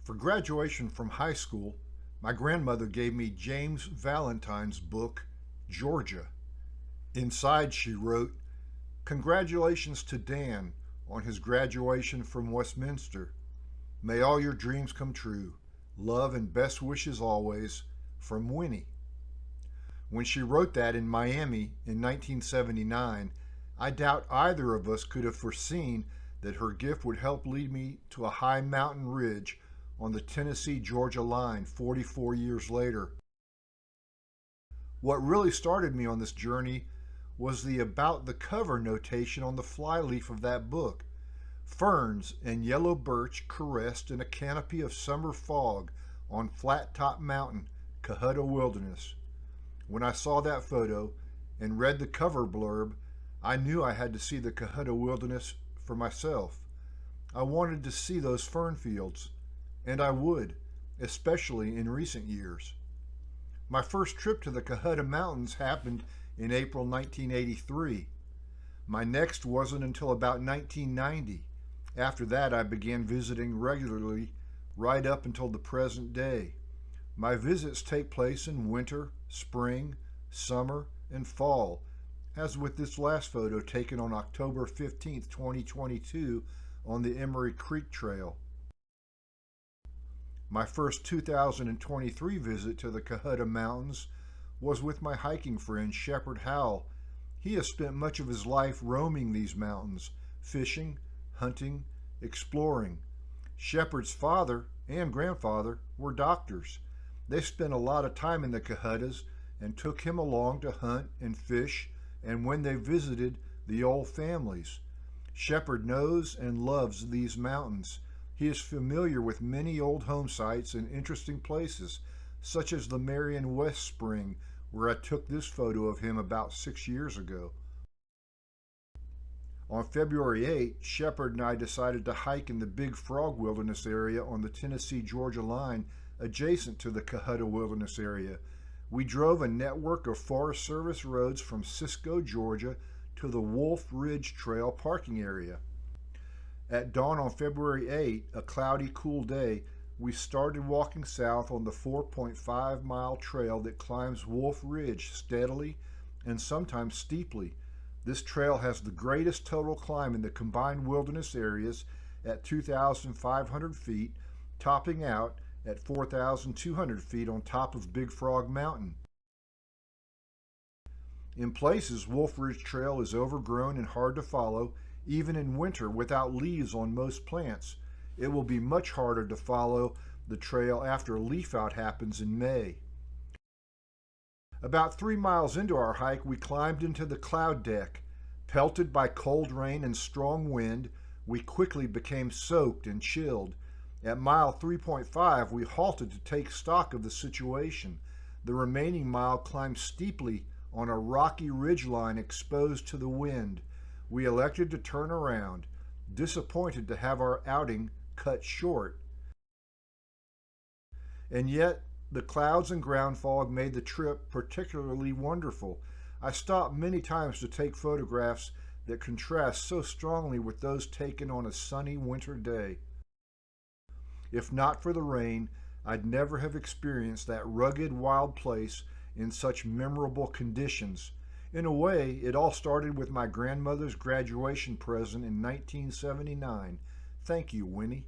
For graduation from high school, my grandmother gave me James Valentine's book, Georgia. Inside she wrote, "Congratulations to Dan on his graduation from Westminster. May all your dreams come true. Love and best wishes always, from Winnie." When she wrote that in Miami in 1979, I doubt either of us could have foreseen that her gift would help lead me to a high mountain ridge on the Tennessee-Georgia line 44 years later. What really started me on this journey was the about the cover notation on the flyleaf of that book. Ferns and yellow birch caressed in a canopy of summer fog on Flat Top Mountain, Cohutta Wilderness. When I saw that photo and read the cover blurb, I knew I had to see the Cohutta Wilderness for myself. I wanted to see those fern fields, and I would, especially in recent years. My first trip to the Cohutta Mountains happened in April 1983. My next wasn't until about 1990. After that, I began visiting regularly right up until the present day. My visits take place in winter, spring, summer, and fall, as with this last photo taken on October 15th, 2022 on the Emery Creek Trail. My first 2023 visit to the Cohutta Mountains was with my hiking friend Shepard Howell. He has spent much of his life roaming these mountains, fishing, hunting, exploring. Shepard's father and grandfather were doctors. They spent a lot of time in the Cohuttas and took him along to hunt and fish, and when they visited the old families. Shepard knows and loves these mountains. He is familiar with many old home sites and interesting places, such as the Marion West Spring, where I took this photo of him about 6 years ago. On February 8, Shepard and I decided to hike in the Big Frog Wilderness area on the Tennessee-Georgia line adjacent to the Cohutta Wilderness area. We drove a network of Forest Service roads from Cisco, Georgia to the Wolf Ridge Trail parking area. At dawn on February 8, a cloudy, cool day, we started walking south on the 4.5-mile trail that climbs Wolf Ridge steadily and sometimes steeply. This trail has the greatest total climb in the combined wilderness areas at 2,500 feet, topping out at 4,200 feet on top of Big Frog Mountain. In places, Wolf Ridge Trail is overgrown and hard to follow, even in winter without leaves on most plants. It will be much harder to follow the trail after leaf out happens in May. About 3 miles into our hike, we climbed into the cloud deck. Pelted by cold rain and strong wind, we quickly became soaked and chilled. At mile 3.5, we halted to take stock of the situation. The remaining mile climbed steeply on a rocky ridgeline exposed to the wind. We elected to turn around, disappointed to have our outing cut short. And yet, the clouds and ground fog made the trip particularly wonderful. I stopped many times to take photographs that contrast so strongly with those taken on a sunny winter day. If not for the rain, I'd never have experienced that rugged, wild place in such memorable conditions. In a way, it all started with my grandmother's graduation present in 1979. Thank you, Winnie.